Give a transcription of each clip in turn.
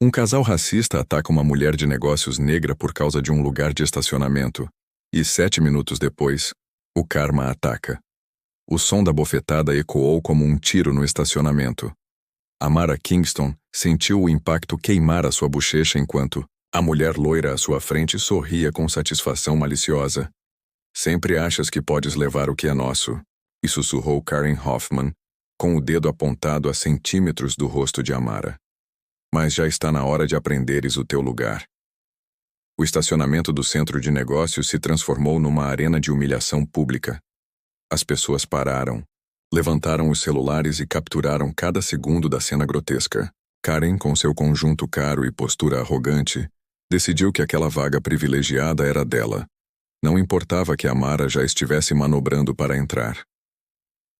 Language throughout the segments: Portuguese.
Um casal racista ataca uma mulher de negócios negra por causa de um lugar de estacionamento. E 7 minutos depois, o karma ataca. O som da bofetada ecoou como um tiro no estacionamento. Amara Kingston sentiu o impacto queimar a sua bochecha enquanto a mulher loira à sua frente sorria com satisfação maliciosa. Sempre achas que podes levar o que é nosso, e sussurrou Karen Hoffman, com o dedo apontado a centímetros do rosto de Amara. Mas já está na hora de aprenderes o teu lugar. O estacionamento do centro de negócios se transformou numa arena de humilhação pública. As pessoas pararam, levantaram os celulares e capturaram cada segundo da cena grotesca. Karen, com seu conjunto caro e postura arrogante, decidiu que aquela vaga privilegiada era dela. Não importava que Amara já estivesse manobrando para entrar.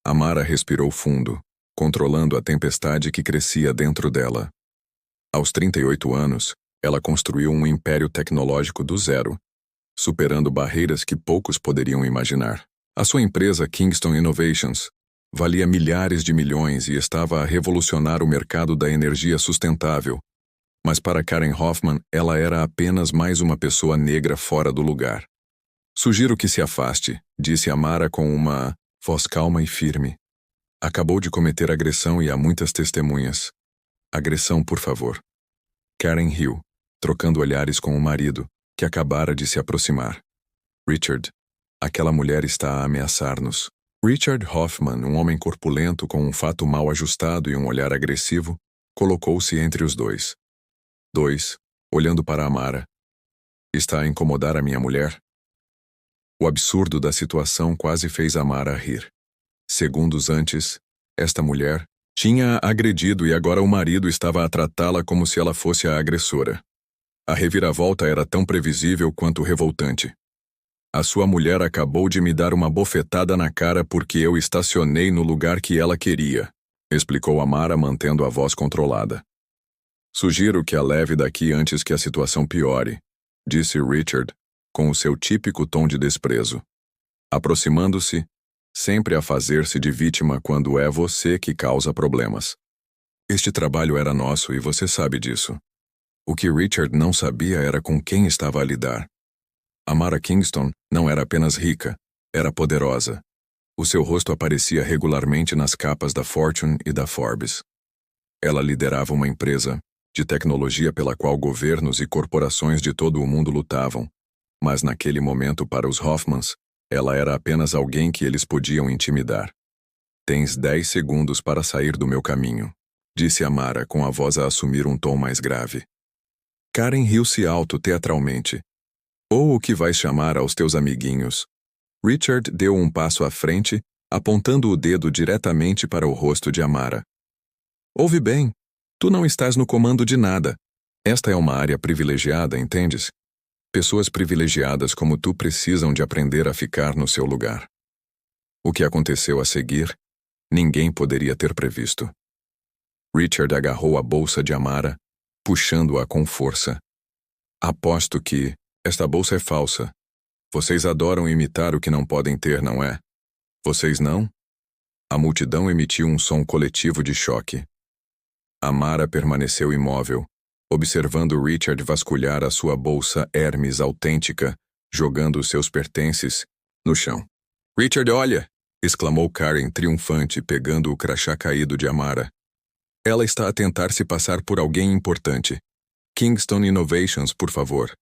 Amara respirou fundo, controlando a tempestade que crescia dentro dela. Aos 38 anos, ela construiu um império tecnológico do zero, superando barreiras que poucos poderiam imaginar. A sua empresa Kingston Innovations valia milhares de milhões e estava a revolucionar o mercado da energia sustentável. Mas para Karen Hoffman, ela era apenas mais uma pessoa negra fora do lugar. Sugiro que se afaste, disse Amara com uma voz calma e firme. Acabou de cometer agressão e há muitas testemunhas. Agressão, por favor. Karen riu, trocando olhares com o marido, que acabara de se aproximar. Richard, aquela mulher está a ameaçar-nos. Richard Hoffman, um homem corpulento com um fato mal ajustado e um olhar agressivo, colocou-se entre os dois. Olhando para Amara. Está a incomodar a minha mulher? O absurdo da situação quase fez Amara rir. Segundos antes, esta mulher tinha agredido e agora o marido estava a tratá-la como se ela fosse a agressora. A reviravolta era tão previsível quanto revoltante. A sua mulher acabou de me dar uma bofetada na cara porque eu estacionei no lugar que ela queria, explicou Amara mantendo a voz controlada. Sugiro que a leve daqui antes que a situação piore, disse Richard, com o seu típico tom de desprezo. Aproximando-se, sempre a fazer-se de vítima quando é você que causa problemas. Este trabalho era nosso e você sabe disso. O que Richard não sabia era com quem estava a lidar. Amara Kingston não era apenas rica, era poderosa. O seu rosto aparecia regularmente nas capas da Fortune e da Forbes. Ela liderava uma empresa de tecnologia pela qual governos e corporações de todo o mundo lutavam, mas naquele momento para os Hoffmans, ela era apenas alguém que eles podiam intimidar. Tens 10 segundos para sair do meu caminho, disse Amara com a voz a assumir um tom mais grave. Karen riu-se alto teatralmente. Ou o que vais chamar aos teus amiguinhos. Richard deu um passo à frente, apontando o dedo diretamente para o rosto de Amara. Ouve bem, tu não estás no comando de nada. Esta é uma área privilegiada, entendes? Pessoas privilegiadas como tu precisam de aprender a ficar no seu lugar. O que aconteceu a seguir, ninguém poderia ter previsto. Richard agarrou a bolsa de Amara, puxando-a com força. Aposto que esta bolsa é falsa. Vocês adoram imitar o que não podem ter, não é? Vocês não? A multidão emitiu um som coletivo de choque. Amara permaneceu imóvel, observando Richard vasculhar a sua bolsa Hermes autêntica, jogando seus pertences no chão. Richard, olha! Exclamou Karen triunfante, pegando o crachá caído de Amara. Ela está a tentar se passar por alguém importante. Kingston Innovations, por favor.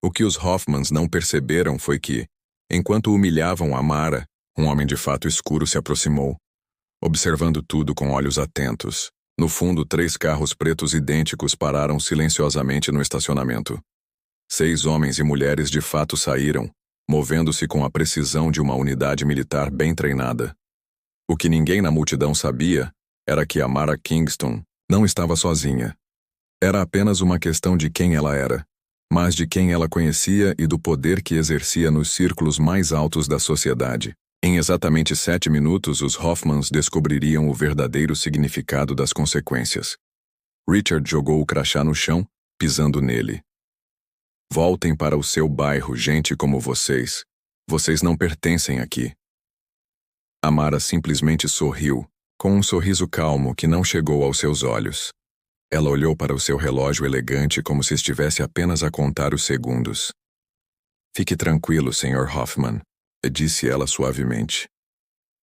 O que os Hoffmans não perceberam foi que, enquanto humilhavam Amara, um homem de fato escuro se aproximou, observando tudo com olhos atentos. No fundo, 3 carros pretos idênticos pararam silenciosamente no estacionamento. 6 homens e mulheres de fato saíram, movendo-se com a precisão de uma unidade militar bem treinada. O que ninguém na multidão sabia era que Amara Kingston não estava sozinha. Era apenas uma questão de quem ela era, mas de quem ela conhecia e do poder que exercia nos círculos mais altos da sociedade. Em exatamente 7 minutos, os Hoffmans descobririam o verdadeiro significado das consequências. Richard jogou o crachá no chão, pisando nele. Voltem para o seu bairro, gente como vocês. Vocês não pertencem aqui. Amara simplesmente sorriu, com um sorriso calmo que não chegou aos seus olhos. Ela olhou para o seu relógio elegante como se estivesse apenas a contar os segundos. Fique tranquilo, Sr. Hoffman, disse ela suavemente.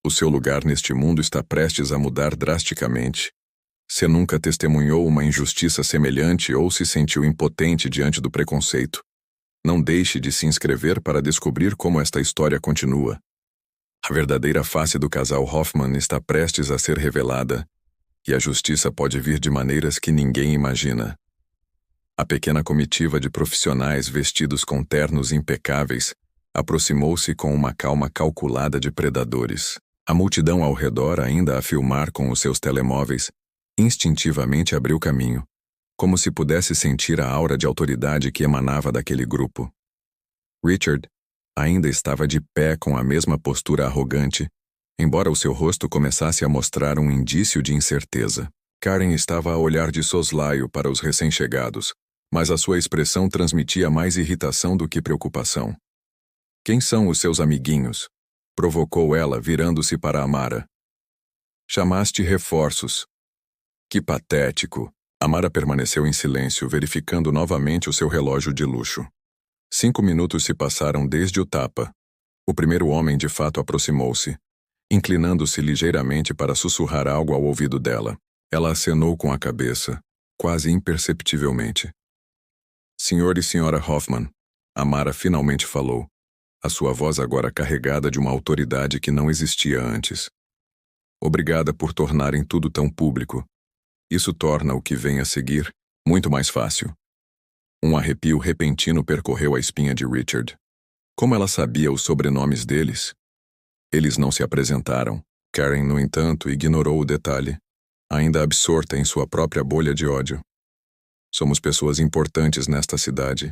O seu lugar neste mundo está prestes a mudar drasticamente. Você nunca testemunhou uma injustiça semelhante ou se sentiu impotente diante do preconceito. Não deixe de se inscrever para descobrir como esta história continua. A verdadeira face do casal Hoffman está prestes a ser revelada, e a justiça pode vir de maneiras que ninguém imagina. A pequena comitiva de profissionais vestidos com ternos impecáveis aproximou-se com uma calma calculada de predadores. A multidão ao redor, ainda a filmar com os seus telemóveis, instintivamente abriu caminho, como se pudesse sentir a aura de autoridade que emanava daquele grupo. Richard ainda estava de pé com a mesma postura arrogante, embora o seu rosto começasse a mostrar um indício de incerteza. Karen estava a olhar de soslaio para os recém-chegados, mas a sua expressão transmitia mais irritação do que preocupação. Quem são os seus amiguinhos? Provocou ela, virando-se para Amara. Chamaste reforços. Que patético. Amara permaneceu em silêncio, verificando novamente o seu relógio de luxo. 5 minutos se passaram desde o tapa. O primeiro homem de fato aproximou-se, inclinando-se ligeiramente para sussurrar algo ao ouvido dela. Ela acenou com a cabeça, quase imperceptivelmente. Senhor e senhora Hoffman, Amara finalmente falou, a sua voz agora carregada de uma autoridade que não existia antes. Obrigada por tornarem tudo tão público. Isso torna o que vem a seguir muito mais fácil. Um arrepio repentino percorreu a espinha de Richard. Como ela sabia os sobrenomes deles? Eles não se apresentaram. Karen, no entanto, ignorou o detalhe, ainda absorta em sua própria bolha de ódio. Somos pessoas importantes nesta cidade.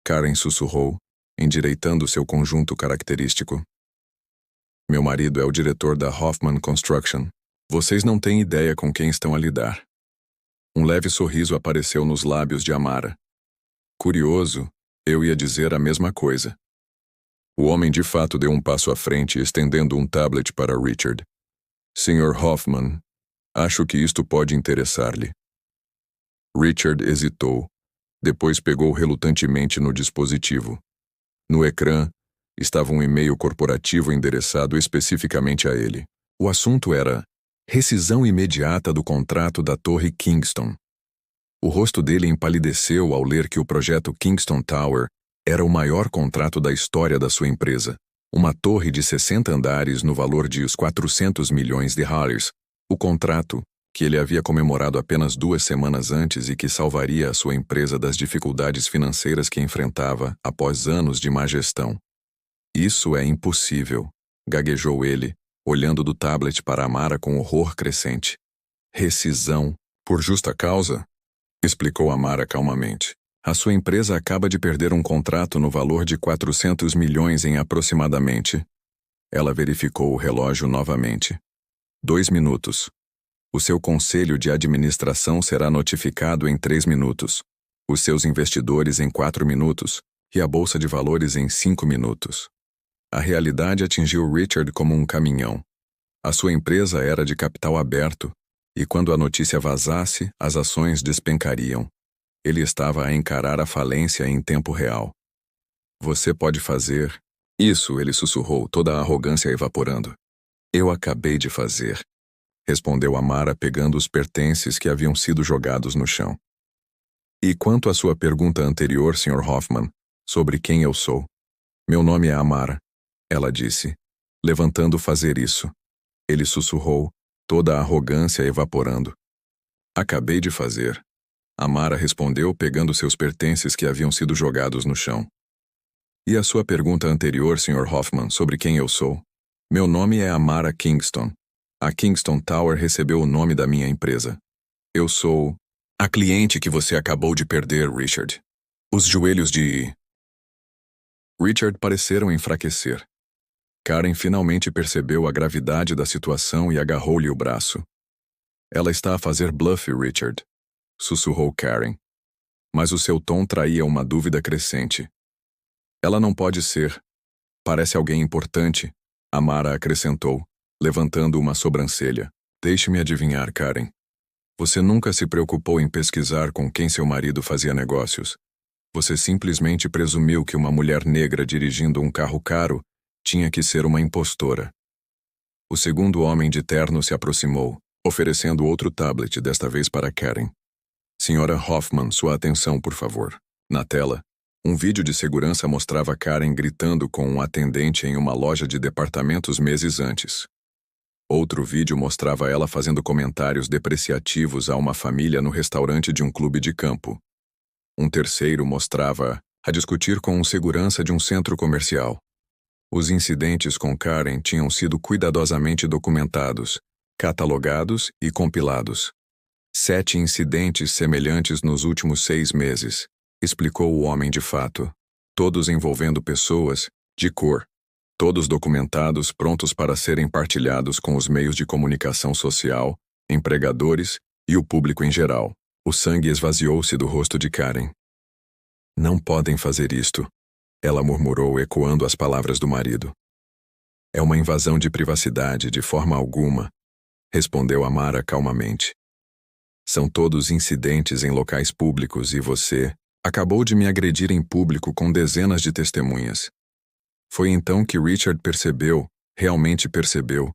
Karen sussurrou, endireitando seu conjunto característico. Meu marido é o diretor da Hoffman Construction. Vocês não têm ideia com quem estão a lidar. Um leve sorriso apareceu nos lábios de Amara. Curioso, eu ia dizer a mesma coisa. O homem de fato deu um passo à frente, estendendo um tablet para Richard. Sr. Hoffman, acho que isto pode interessar-lhe. Richard hesitou. Depois pegou relutantemente no dispositivo. No ecrã, estava um e-mail corporativo endereçado especificamente a ele. O assunto era rescisão imediata do contrato da Torre Kingston. O rosto dele empalideceu ao ler que o projeto Kingston Tower era o maior contrato da história da sua empresa. Uma torre de 60 andares no valor de $400 milhões. O contrato, que ele havia comemorado apenas 2 semanas antes e que salvaria a sua empresa das dificuldades financeiras que enfrentava após anos de má gestão. Isso é impossível, gaguejou ele, olhando do tablet para Amara com horror crescente. Rescisão, por justa causa? Explicou Amara calmamente. A sua empresa acaba de perder um contrato no valor de 400 milhões em aproximadamente. Ela verificou o relógio novamente. 2 minutos. O seu conselho de administração será notificado em 3 minutos. Os seus investidores em 4 minutos. E a bolsa de valores em 5 minutos. A realidade atingiu Richard como um caminhão. A sua empresa era de capital aberto, e quando a notícia vazasse, as ações despencariam. Ele estava a encarar a falência em tempo real. Você pode fazer... Isso, ele sussurrou, toda a arrogância evaporando. Eu acabei de fazer, respondeu Amara pegando os pertences que haviam sido jogados no chão. E quanto à sua pergunta anterior, Sr. Hoffman, sobre quem eu sou? Meu nome é Amara, ela disse, levantando fazer isso. Ele sussurrou, toda a arrogância evaporando. Acabei de fazer. Amara respondeu pegando seus pertences que haviam sido jogados no chão. E a sua pergunta anterior, Sr. Hoffman, sobre quem eu sou? Meu nome é Amara Kingston. A Kingston Tower recebeu o nome da minha empresa. Eu sou a cliente que você acabou de perder, Richard. Os joelhos de... Richard pareceram enfraquecer. Karen finalmente percebeu a gravidade da situação e agarrou-lhe o braço. Ela está a fazer bluff, Richard, sussurrou Karen. Mas o seu tom traía uma dúvida crescente. Ela não pode ser. Parece alguém importante, Amara acrescentou, levantando uma sobrancelha. Deixe-me adivinhar, Karen. Você nunca se preocupou em pesquisar com quem seu marido fazia negócios. Você simplesmente presumiu que uma mulher negra dirigindo um carro caro tinha que ser uma impostora. O segundo homem de terno se aproximou, oferecendo outro tablet, desta vez para Karen. Senhora Hoffman, sua atenção, por favor. Na tela, um vídeo de segurança mostrava Karen gritando com um atendente em uma loja de departamentos meses antes. Outro vídeo mostrava ela fazendo comentários depreciativos a uma família no restaurante de um clube de campo. Um terceiro mostrava a discutir com um segurança de um centro comercial. Os incidentes com Karen tinham sido cuidadosamente documentados, catalogados e compilados. 7 incidentes semelhantes nos últimos 6 meses, explicou o homem de fato. Todos envolvendo pessoas, de cor. Todos documentados, prontos para serem partilhados com os meios de comunicação social, empregadores e o público em geral. O sangue esvaziou-se do rosto de Karen. Não podem fazer isto, ela murmurou, ecoando as palavras do marido. É uma invasão de privacidade, de forma alguma, respondeu Amara calmamente. São todos incidentes em locais públicos e você acabou de me agredir em público com dezenas de testemunhas. Foi então que Richard percebeu, realmente percebeu,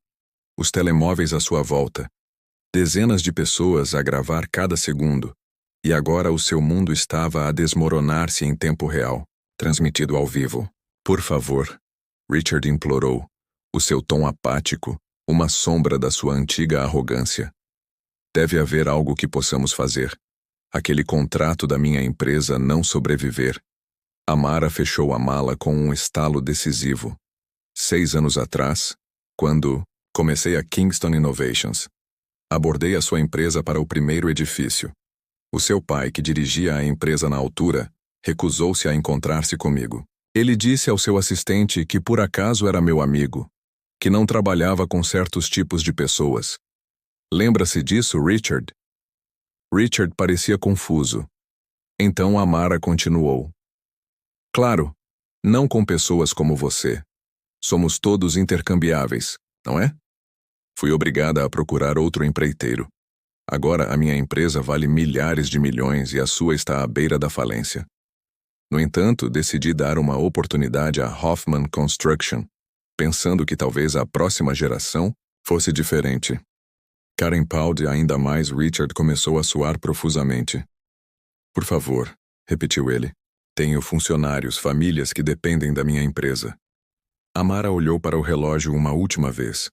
os telemóveis à sua volta. Dezenas de pessoas a gravar cada segundo. E agora o seu mundo estava a desmoronar-se em tempo real, transmitido ao vivo. Por favor, Richard implorou, o seu tom apático, uma sombra da sua antiga arrogância. Deve haver algo que possamos fazer. Aquele contrato da minha empresa não sobreviver. Amara fechou a mala com um estalo decisivo. 6 anos atrás, quando comecei a Kingston Innovations, abordei a sua empresa para o primeiro edifício. O seu pai, que dirigia a empresa na altura, recusou-se a encontrar-se comigo. Ele disse ao seu assistente que por acaso era meu amigo, que não trabalhava com certos tipos de pessoas. Lembra-se disso, Richard? Richard parecia confuso. Então Amara continuou. Claro, não com pessoas como você. Somos todos intercambiáveis, não é? Fui obrigada a procurar outro empreiteiro. Agora a minha empresa vale milhares de milhões e a sua está à beira da falência. No entanto, decidi dar uma oportunidade à Hoffman Construction, pensando que talvez a próxima geração fosse diferente. Karen Paude ainda mais. Richard começou a suar profusamente. Por favor, repetiu ele. Tenho funcionários, famílias que dependem da minha empresa. Amara olhou para o relógio uma última vez.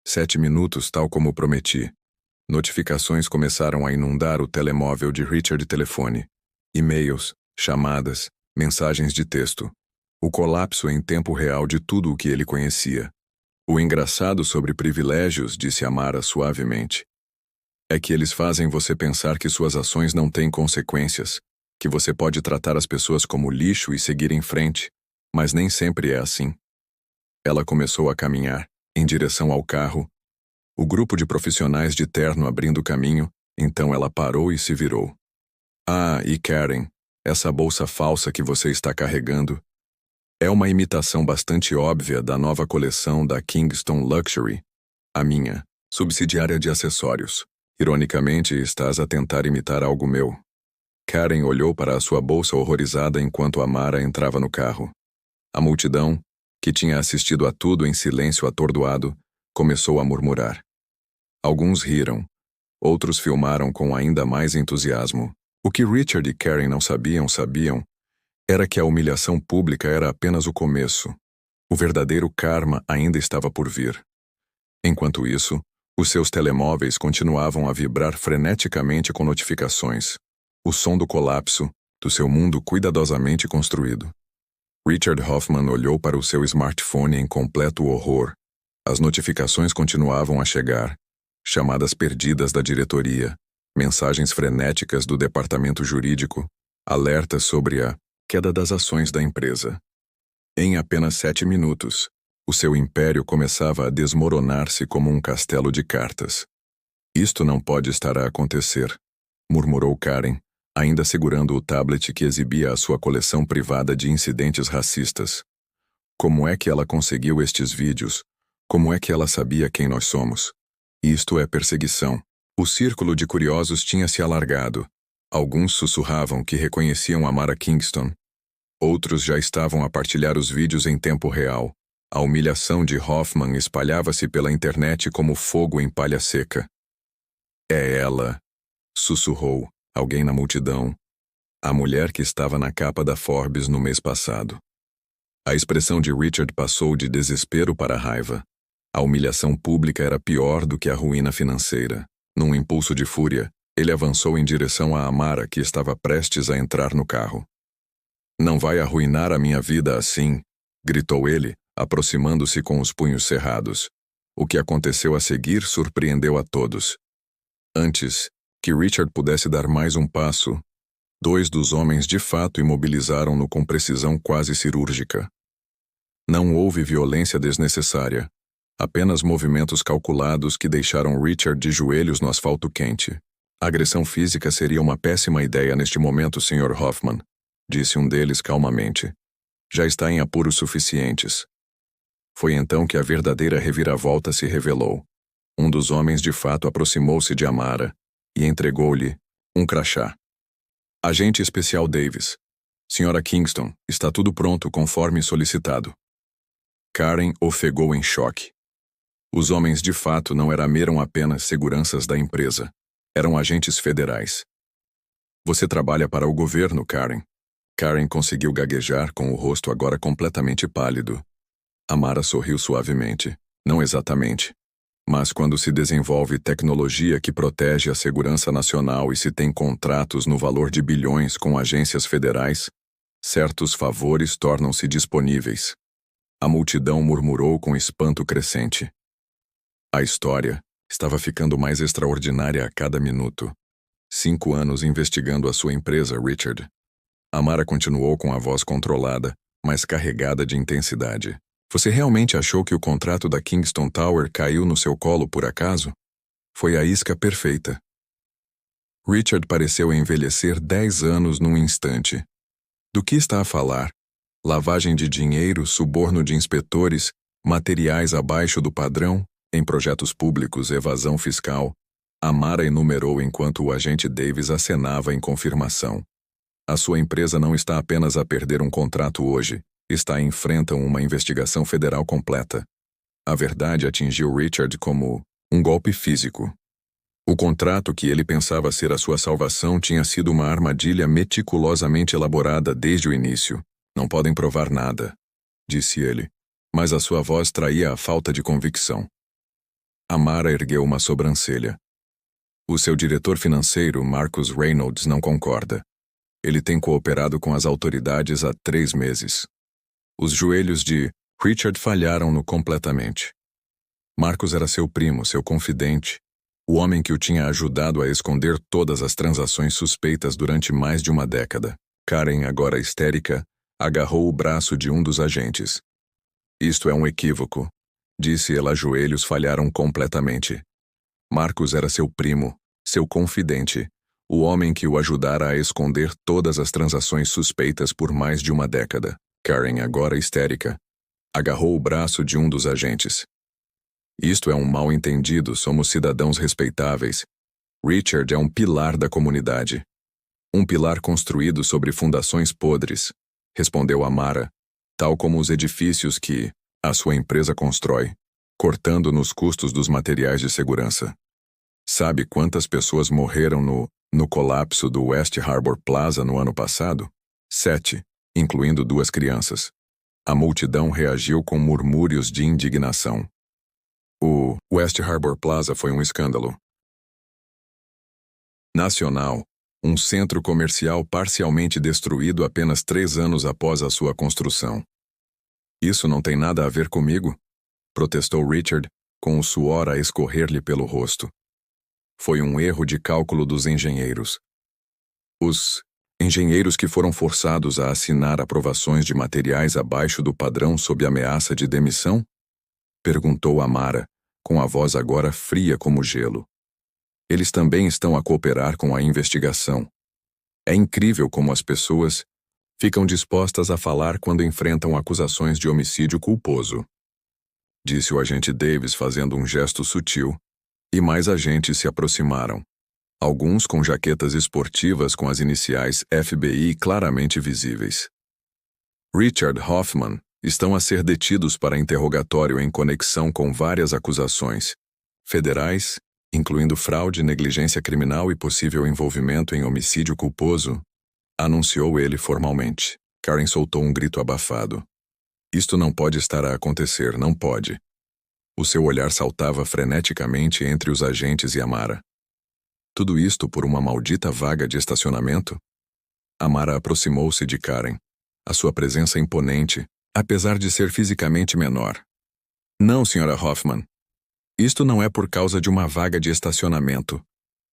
7 minutos, tal como prometi. Notificações começaram a inundar o telemóvel de Richard. Telefone, e-mails, chamadas, mensagens de texto. O colapso em tempo real de tudo o que ele conhecia. O engraçado sobre privilégios, disse Amara suavemente, é que eles fazem você pensar que suas ações não têm consequências, que você pode tratar as pessoas como lixo e seguir em frente, mas nem sempre é assim. Ela começou a caminhar, em direção ao carro, o grupo de profissionais de terno abrindo caminho, então ela parou e se virou. Ah, e Karen, essa bolsa falsa que você está carregando é uma imitação bastante óbvia da nova coleção da Kingston Luxury, a minha, subsidiária de acessórios. Ironicamente, estás a tentar imitar algo meu. Karen olhou para a sua bolsa horrorizada enquanto Amara entrava no carro. A multidão, que tinha assistido a tudo em silêncio atordoado, começou a murmurar. Alguns riram, outros filmaram com ainda mais entusiasmo. O que Richard e Karen não sabiam era que a humilhação pública era apenas o começo. O verdadeiro karma ainda estava por vir. Enquanto isso, os seus telemóveis continuavam a vibrar freneticamente com notificações. O som do colapso, do seu mundo cuidadosamente construído. Richard Hoffman olhou para o seu smartphone em completo horror. As notificações continuavam a chegar. Chamadas perdidas da diretoria, mensagens frenéticas do departamento jurídico, alertas sobre a queda das ações da empresa. Em apenas 7 minutos, o seu império começava a desmoronar-se como um castelo de cartas. Isto não pode estar a acontecer, murmurou Karen, ainda segurando o tablet que exibia a sua coleção privada de incidentes racistas. Como é que ela conseguiu estes vídeos? Como é que ela sabia quem nós somos? Isto é perseguição. O círculo de curiosos tinha se alargado. Alguns sussurravam que reconheciam Amara Kingston. Outros já estavam a partilhar os vídeos em tempo real. A humilhação de Hoffman espalhava-se pela internet como fogo em palha seca. É ela, sussurrou alguém na multidão. A mulher que estava na capa da Forbes no mês passado. A expressão de Richard passou de desespero para raiva. A humilhação pública era pior do que a ruína financeira. Num impulso de fúria, ele avançou em direção a Amara, que estava prestes a entrar no carro. Não vai arruinar a minha vida assim, gritou ele, aproximando-se com os punhos cerrados. O que aconteceu a seguir surpreendeu a todos. Antes que Richard pudesse dar mais um passo, 2 dos homens de fato imobilizaram-no com precisão quase cirúrgica. Não houve violência desnecessária, apenas movimentos calculados que deixaram Richard de joelhos no asfalto quente. A agressão física seria uma péssima ideia neste momento, Sr. Hoffman, disse um deles calmamente. Já está em apuros suficientes. Foi então que a verdadeira reviravolta se revelou. Um dos homens de fato aproximou-se de Amara e entregou-lhe um crachá. Agente Especial Davis. Sra. Kingston, está tudo pronto conforme solicitado. Karen ofegou em choque. Os homens de fato não eram apenas seguranças da empresa. Eram agentes federais. Você trabalha para o governo, Karen. Karen conseguiu gaguejar com o rosto agora completamente pálido. Amara sorriu suavemente. Não exatamente. Mas quando se desenvolve tecnologia que protege a segurança nacional e se tem contratos no valor de bilhões com agências federais, certos favores tornam-se disponíveis. A multidão murmurou com espanto crescente. A história estava ficando mais extraordinária a cada minuto. 5 anos investigando a sua empresa, Richard. Amara continuou com a voz controlada, mas carregada de intensidade. Você realmente achou que o contrato da Kingston Tower caiu no seu colo por acaso? Foi a isca perfeita. Richard pareceu envelhecer 10 anos num instante. Do que está a falar? Lavagem de dinheiro, suborno de inspetores, materiais abaixo do padrão, em projetos públicos, evasão fiscal. Amara enumerou enquanto o agente Davis acenava em confirmação. A sua empresa não está apenas a perder um contrato hoje, enfrenta uma investigação federal completa. A verdade atingiu Richard como um golpe físico. O contrato que ele pensava ser a sua salvação tinha sido uma armadilha meticulosamente elaborada desde o início. Não podem provar nada, disse ele, mas a sua voz traía a falta de convicção. Amara ergueu uma sobrancelha. O seu diretor financeiro, Marcus Reynolds, não concorda. Ele tem cooperado com as autoridades há 3 meses. Os joelhos de Richard falharam-no completamente. Marcus era seu primo, seu confidente, o homem que o tinha ajudado a esconder todas as transações suspeitas durante mais de uma década. Karen, agora histérica, agarrou o braço de um dos agentes. Isto é um equívoco, disse ela. Joelhos falharam completamente. Marcus era seu primo, seu confidente, o homem que o ajudara a esconder todas as transações suspeitas por mais de uma década. Karen, agora histérica, agarrou o braço de um dos agentes. Isto é um mal-entendido, somos cidadãos respeitáveis. Richard é um pilar da comunidade. Um pilar construído sobre fundações podres, respondeu Amara, tal como os edifícios que a sua empresa constrói, cortando nos custos dos materiais de segurança. Sabe quantas pessoas morreram no colapso do West Harbor Plaza no ano passado? 7. Incluindo 2 crianças. A multidão reagiu com murmúrios de indignação. O West Harbor Plaza foi um escândalo nacional, um centro comercial parcialmente destruído apenas 3 anos após a sua construção. Isso não tem nada a ver comigo, protestou Richard, com o suor a escorrer-lhe pelo rosto. Foi um erro de cálculo dos engenheiros. Os engenheiros que foram forçados a assinar aprovações de materiais abaixo do padrão sob ameaça de demissão? Perguntou Amara, com a voz agora fria como gelo. Eles também estão a cooperar com a investigação. É incrível como as pessoas ficam dispostas a falar quando enfrentam acusações de homicídio culposo, disse o agente Davis fazendo um gesto sutil, E mais agentes se aproximaram. Alguns com jaquetas esportivas com as iniciais FBI claramente visíveis. Richard Hoffman estão a ser detidos para interrogatório em conexão com várias acusações federais, incluindo fraude, negligência criminal e possível envolvimento em homicídio culposo, anunciou ele formalmente. Karen soltou um grito abafado. Isto não pode estar a acontecer, não pode. O seu olhar saltava freneticamente entre os agentes e Amara. Tudo isto por uma maldita vaga de estacionamento? Amara aproximou-se de Karen, a sua presença imponente, apesar de ser fisicamente menor. Não, Sra. Hoffman. Isto não é por causa de uma vaga de estacionamento.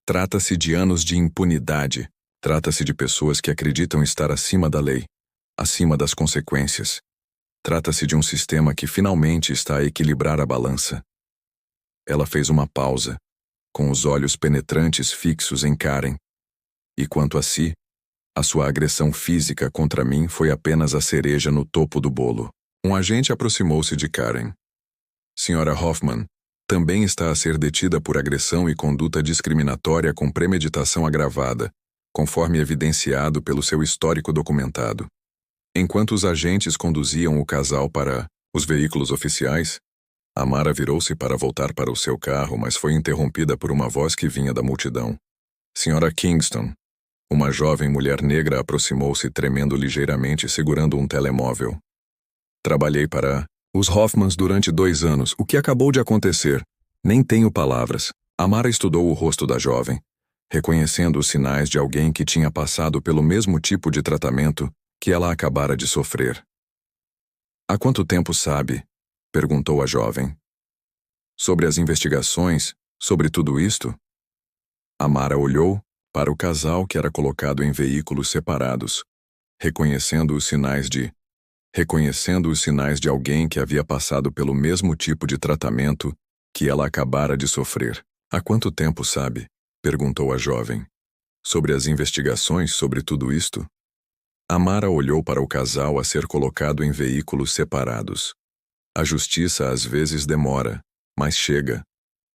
Trata-se de anos de impunidade. Trata-se de pessoas que acreditam estar acima da lei, acima das consequências. Trata-se de um sistema que finalmente está a equilibrar a balança. Ela fez uma pausa, com os olhos penetrantes fixos em Karen. E quanto a si, a sua agressão física contra mim foi apenas a cereja no topo do bolo. Um agente aproximou-se de Karen. Sra. Hoffman também está a ser detida por agressão e conduta discriminatória com premeditação agravada, conforme evidenciado pelo seu histórico documentado. Enquanto os agentes conduziam o casal para os veículos oficiais, Amara virou-se para voltar para o seu carro, mas foi interrompida por uma voz que vinha da multidão. Sra. Kingston. Uma jovem mulher negra aproximou-se tremendo ligeiramente segurando um telemóvel. Trabalhei para os Hoffmans durante 2 anos. O que acabou de acontecer? Nem tenho palavras. Amara estudou o rosto da jovem, reconhecendo os sinais de alguém que tinha passado pelo mesmo tipo de tratamento que ela acabara de sofrer. Há quanto tempo sabe? Perguntou a jovem. Sobre as investigações, sobre tudo isto? Amara olhou para o casal que era colocado em veículos separados, reconhecendo os sinais de alguém que havia passado pelo mesmo tipo de tratamento que ela acabara de sofrer. Há quanto tempo sabe? Perguntou a jovem. Sobre as investigações sobre tudo isto? Amara olhou para o casal a ser colocado em veículos separados. A justiça às vezes demora, mas chega.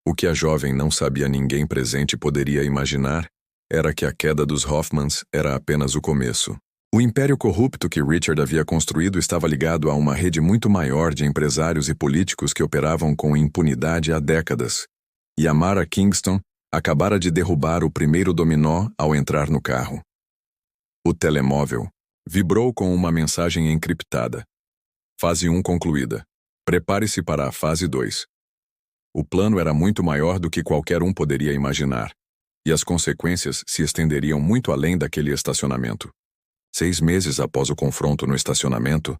O que a jovem não sabia ninguém presente poderia imaginar era que a queda dos Hoffmans era apenas o começo. O império corrupto que Richard havia construído estava ligado a uma rede muito maior de empresários e políticos que operavam com impunidade há décadas. E Amara Kingston acabara de derrubar o primeiro dominó ao entrar no carro. O telemóvel vibrou com uma mensagem encriptada. Fase 1 concluída. Prepare-se para a fase 2. O plano era muito maior do que qualquer um poderia imaginar, e as consequências se estenderiam muito além daquele estacionamento. 6 meses após o confronto no estacionamento,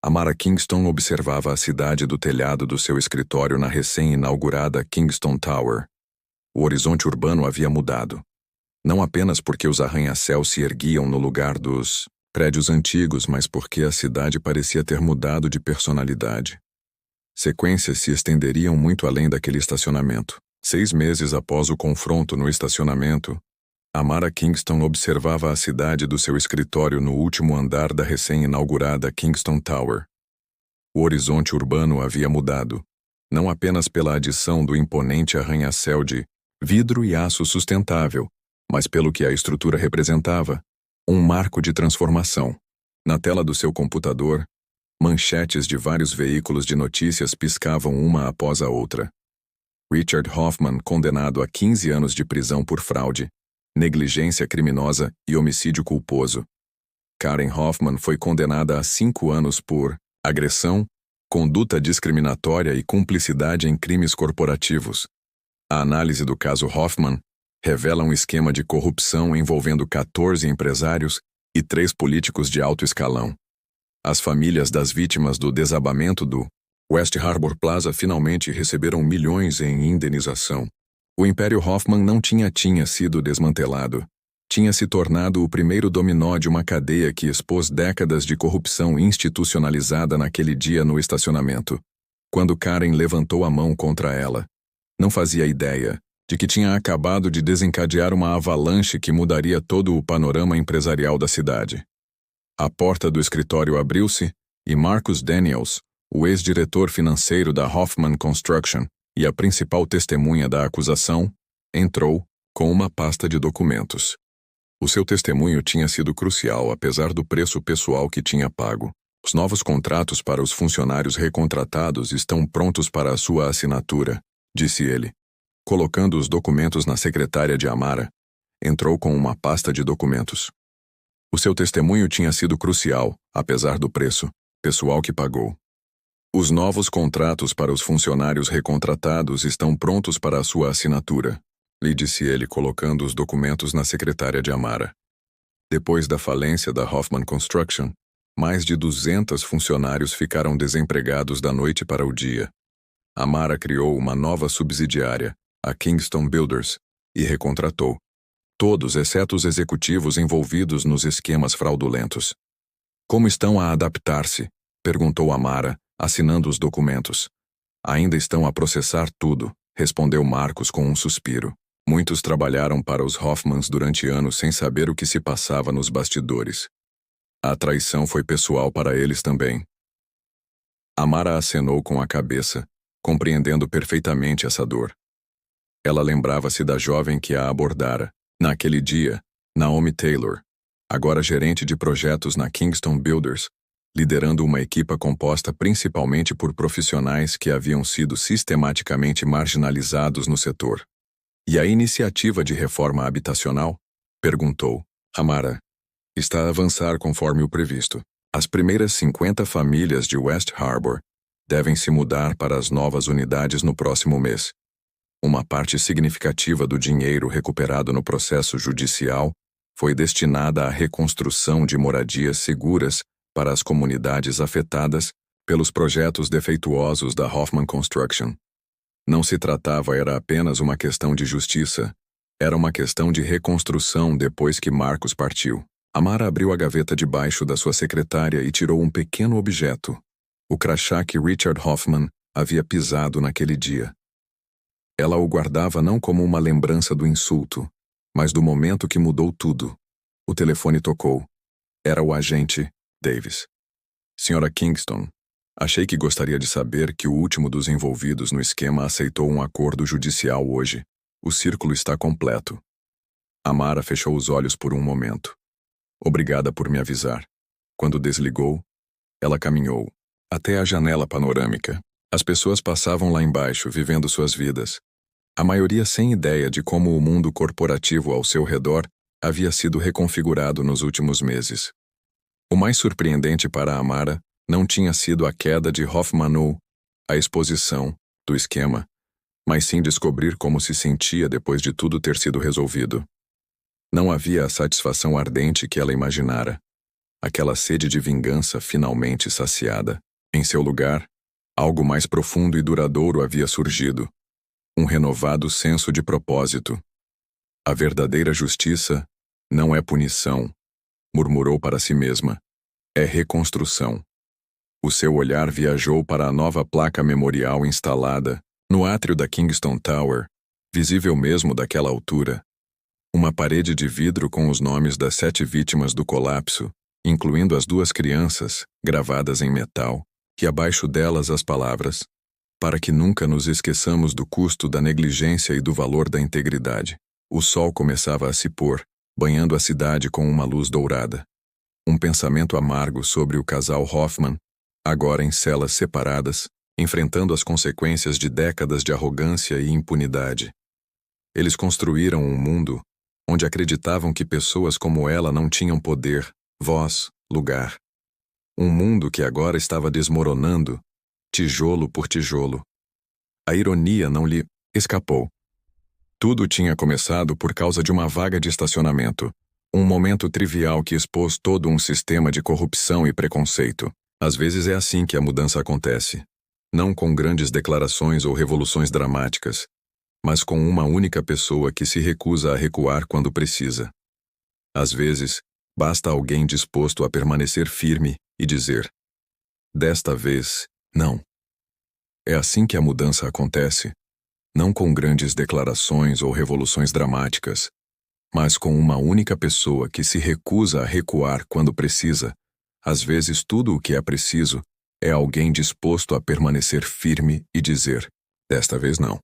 Amara Kingston observava a cidade do telhado do seu escritório na recém-inaugurada Kingston Tower. O horizonte urbano havia mudado. Não apenas porque os arranha-céus se erguiam no lugar dos prédios antigos, mas porque a cidade parecia ter mudado de personalidade. Sequências se estenderiam muito além daquele estacionamento. 6 meses após o confronto no estacionamento, Amara Kingston observava a cidade do seu escritório no último andar da recém-inaugurada Kingston Tower. O horizonte urbano havia mudado, não apenas pela adição do imponente arranha-céu de vidro e aço sustentável, mas pelo que a estrutura representava, um marco de transformação. Na tela do seu computador, manchetes de vários veículos de notícias piscavam uma após a outra. Richard Hoffman condenado a 15 anos de prisão por fraude, negligência criminosa e homicídio culposo. Karen Hoffman foi condenada a 5 anos por agressão, conduta discriminatória e cumplicidade em crimes corporativos. A análise do caso Hoffman revela um esquema de corrupção envolvendo 14 empresários e 3 políticos de alto escalão. As famílias das vítimas do desabamento do West Harbor Plaza finalmente receberam milhões em indenização. O Império Hoffman não tinha sido desmantelado. Tinha se tornado o primeiro dominó de uma cadeia que expôs décadas de corrupção institucionalizada naquele dia no estacionamento. Quando Karen levantou a mão contra ela, não fazia ideia de que tinha acabado de desencadear uma avalanche que mudaria todo o panorama empresarial da cidade. A porta do escritório abriu-se e Marcus Daniels, o ex-diretor financeiro da Hoffman Construction, e a principal testemunha da acusação, entrou com uma pasta de documentos. O seu testemunho tinha sido crucial apesar do preço pessoal que tinha pago. Os novos contratos para os funcionários recontratados estão prontos para a sua assinatura, disse ele. Colocando os documentos na secretária de Amara, entrou com uma pasta de documentos. O seu testemunho tinha sido crucial, apesar do preço pessoal que pagou. Os novos contratos para os funcionários recontratados estão prontos para a sua assinatura, lhe disse ele colocando os documentos na secretária de Amara. Depois da falência da Hoffman Construction, mais de 200 funcionários ficaram desempregados da noite para o dia. Amara criou uma nova subsidiária, a Kingston Builders, e recontratou todos exceto os executivos envolvidos nos esquemas fraudulentos. Como estão a adaptar-se? Perguntou Amara, assinando os documentos. Ainda estão a processar tudo, respondeu Marcos com um suspiro. Muitos trabalharam para os Hoffmans durante anos sem saber o que se passava nos bastidores. A traição foi pessoal para eles também. Amara acenou com a cabeça, compreendendo perfeitamente essa dor. Ela lembrava-se da jovem que a abordara, naquele dia, Naomi Taylor, agora gerente de projetos na Kingston Builders, liderando uma equipa composta principalmente por profissionais que haviam sido sistematicamente marginalizados no setor. E a iniciativa de reforma habitacional? Perguntou. Amara. Está a avançar conforme o previsto. As primeiras 50 famílias de West Harbor devem se mudar para as novas unidades no próximo mês. Uma parte significativa do dinheiro recuperado no processo judicial foi destinada à reconstrução de moradias seguras para as comunidades afetadas pelos projetos defeituosos da Hoffman Construction. Não se tratava era apenas uma questão de justiça, era uma questão de reconstrução depois que Marcos partiu. Amara abriu a gaveta debaixo da sua secretária e tirou um pequeno objeto, o crachá que Richard Hoffman havia pisado naquele dia. Ela o guardava não como uma lembrança do insulto, mas do momento que mudou tudo. O telefone tocou. Era o agente Davis. Senhora Kingston, achei que gostaria de saber que o último dos envolvidos no esquema aceitou um acordo judicial hoje. O círculo está completo. Amara fechou os olhos por um momento. Obrigada por me avisar. Quando desligou, ela caminhou até a janela panorâmica. As pessoas passavam lá embaixo, vivendo suas vidas. A maioria sem ideia de como o mundo corporativo ao seu redor havia sido reconfigurado nos últimos meses. O mais surpreendente para Amara não tinha sido a queda de Hoffman, a exposição do esquema, mas sim descobrir como se sentia depois de tudo ter sido resolvido. Não havia a satisfação ardente que ela imaginara, aquela sede de vingança finalmente saciada. Em seu lugar, algo mais profundo e duradouro havia surgido, um renovado senso de propósito. A verdadeira justiça não é punição, murmurou para si mesma, é reconstrução. O seu olhar viajou para a nova placa memorial instalada no átrio da Kingston Tower, visível mesmo daquela altura. Uma parede de vidro com os nomes das 7 vítimas do colapso, incluindo as 2 crianças, gravadas em metal, e abaixo delas as palavras: para que nunca nos esqueçamos do custo da negligência e do valor da integridade. O sol começava a se pôr, banhando a cidade com uma luz dourada. Um pensamento amargo sobre o casal Hoffman, agora em celas separadas, enfrentando as consequências de décadas de arrogância e impunidade. Eles construíram um mundo onde acreditavam que pessoas como ela não tinham poder, voz, lugar. Um mundo que agora estava desmoronando, tijolo por tijolo. A ironia não lhe escapou. Tudo tinha começado por causa de uma vaga de estacionamento, um momento trivial que expôs todo um sistema de corrupção e preconceito. Às vezes é assim que a mudança acontece. Não com grandes declarações ou revoluções dramáticas, mas com uma única pessoa que se recusa a recuar quando precisa. Às vezes, basta alguém disposto a permanecer firme e dizer: desta vez, não. É assim que a mudança acontece, não com grandes declarações ou revoluções dramáticas, mas com uma única pessoa que se recusa a recuar quando precisa. Às vezes tudo o que é preciso é alguém disposto a permanecer firme e dizer: Desta vez não.